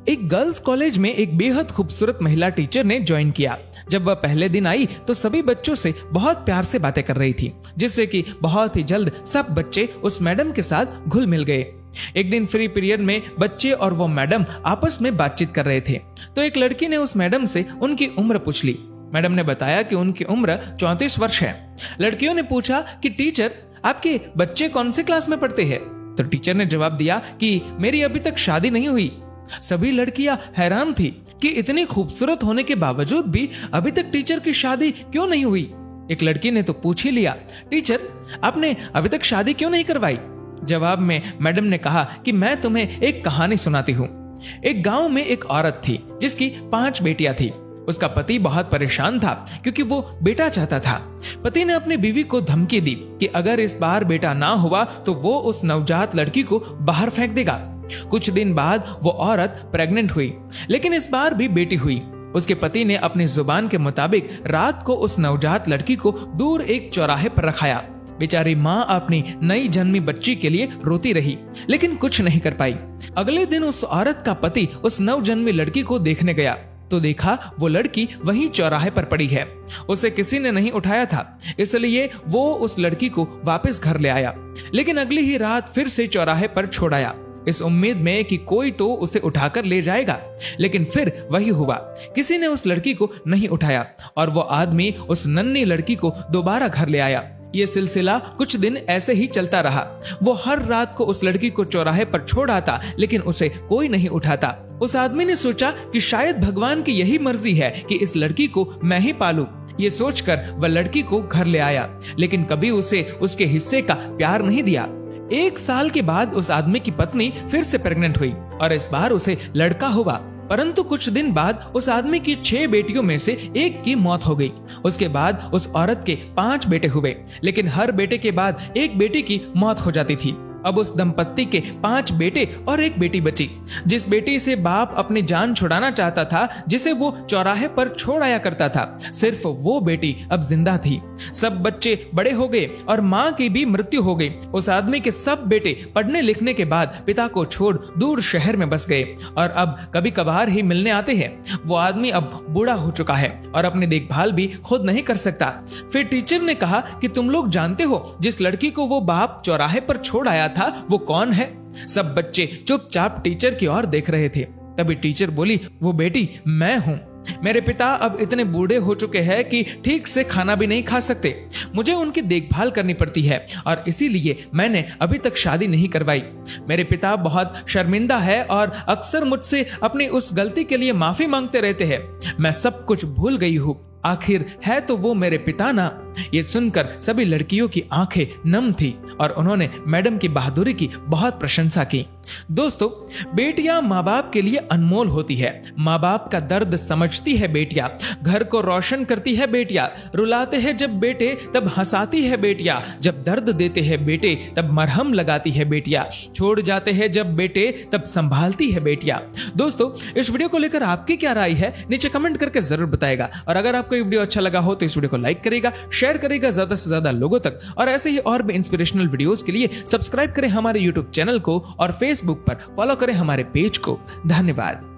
एक girls college में एक बेहद खूबसूरत महिला टीचर ने ज्वाइन किया। जब वह पहले दिन आई तो सभी बच्चों से बहुत प्यार से बातें कर रही थी, जिससे कि बहुत ही जल्द सब बच्चे उस मैडम के साथ घुल मिल गए। एक दिन फ्री पीरियड में बच्चे और वो मैडम आपस में बातचीत कर रहे थे, तो एक लड़की ने उस मैडम से उनकी उम्र पूछ ली। मैडम ने बताया कि उनकी उम्र 34 वर्ष है। लड़कियों ने पूछा कि टीचर, आपके बच्चे कौन से क्लास में पढ़ते हैं? तो टीचर ने जवाब दिया कि मेरी अभी तक शादी नहीं हुई। सभी लड़कियां हैरान थी कि इतनी खूबसूरत होने के बावजूद भी अभी तक टीचर की शादी क्यों नहीं हुई। एक लड़की ने तो पूछ ही लिया, टीचर आपने अभी तक शादी क्यों नहीं करवाई? जवाब में मैडम ने कहा कि मैं तुम्हें एक कहानी सुनाती हूँ। एक गांव में एक औरत थी जिसकी 5 बेटियां थी। उसका पति बहुत परेशान था क्योंकि वो बेटा चाहता था। पति ने अपनी बीवी को धमकी दी कि अगर इस बार बेटा ना हुआ तो वो उस नवजात लड़की को बाहर फेंक देगा। कुछ दिन बाद वो औरत प्रेग्नेंट हुई, लेकिन इस बार भी बेटी हुई। उसके पति ने अपनी जुबान के मुताबिक रात को उस नवजात लड़की को दूर एक चौराहे पर रखाया। बेचारी माँ अपनी नई जन्मी बच्ची के लिए रोती रही, लेकिन कुछ नहीं कर पाई। अगले दिन उस औरत का पति उस नवजन्मी लड़की को देखने गया तो देखा वो लड़की वहीं चौराहे पर पड़ी है। उसे किसी ने नहीं उठाया था, इसलिए वो उस लड़की को वापस घर ले आया, लेकिन अगली ही रात फिर से चौराहे पर छोड़ आया, इस उम्मीद में कि कोई तो उसे उठाकर ले जाएगा। लेकिन फिर वही हुआ, किसी ने उस लड़की को नहीं उठाया और वो आदमी उस नन्ही लड़की को दोबारा घर ले आया। ये सिलसिला कुछ दिन ऐसे ही चलता रहा। वो हर रात को उस लड़की को चौराहे पर छोड़ आता, लेकिन उसे कोई नहीं उठाता। उस आदमी ने सोचा कि शायद भगवान की यही मर्जी है कि इस लड़की को मैं ही पालूं। ये सोचकर वह लड़की को घर ले आया, लेकिन कभी उसे उसके हिस्से का प्यार नहीं दिया। 1 साल के बाद उस आदमी की पत्नी फिर से प्रेग्नेंट हुई और इस बार उसे लड़का हुआ। परंतु कुछ दिन बाद उस आदमी की 6 बेटियों में से एक की मौत हो गई। उसके बाद उस औरत के 5 बेटे हुए, लेकिन हर बेटे के बाद एक बेटी की मौत हो जाती थी। अब उस दंपत्ति के 5 बेटे और एक बेटी बची। जिस बेटी से बाप अपनी जान छुड़ाना चाहता था, जिसे वो चौराहे पर छोड़ आया करता था, सिर्फ वो बेटी अब जिंदा थी। सब बच्चे बड़े हो गए और माँ की भी मृत्यु हो गई। उस आदमी के सब बेटे पढ़ने लिखने के बाद पिता को छोड़ दूर शहर में बस गए और अब कभी कभार ही मिलने आते हैं। वो आदमी अब बूढ़ा हो चुका है और अपनी देखभाल भी खुद नहीं कर सकता। फिर टीचर ने कहा कि तुम लोग जानते हो जिस लड़की को वो बाप चौराहे पर छोड़ आया था वो कौन है? सब बच्चे चुपचाप टीचर की ओर देख रहे थे। तभी टीचर बोली, वो बेटी मैं हूं। मेरे पिता अब इतने बूढ़े हो चुके हैं कि ठीक से खाना भी नहीं खा सकते। मुझे उनकी देखभाल करनी पड़ती है और इसीलिए मैंने अभी तक शादी नहीं करवाई। मेरे पिता बहुत शर्मिंदा है और अक्सर मुझसे अपनी उस गलती के लिए माफी मांगते रहते हैं। मैं सब कुछ भूल गई हूँ। आखिर है तो वो मेरे पिता ना। ये सुनकर सभी लड़कियों की आंखें नम थी और उन्होंने मैडम की बहादुरी की बहुत प्रशंसा की। दोस्तों, बेटियां माँ बाप के लिए अनमोल होती है। माँ बाप का दर्द समझती है बेटियां, घर को रोशन करती है बेटियां। रुलाते हैं जब बेटे तब हंसाती है बेटियां, जब दर्द देते हैं बेटे तब मरहम लगाती है बेटियां, छोड़ जाते हैं जब बेटे तब संभालती है बेटियां। दोस्तों, इस वीडियो को लेकर आपकी क्या राय है नीचे कमेंट करके जरूर बताएगा। और अगर आपको ये वीडियो अच्छा लगा हो तो इस वीडियो को लाइक करेगा, शेयर करेगा ज्यादा से ज्यादा लोगों तक, और ऐसे ही और भी इंस्पिरेशनल वीडियोस के लिए सब्सक्राइब करें हमारे यूट्यूब चैनल को और फेसबुक पर फॉलो करें हमारे पेज को। धन्यवाद।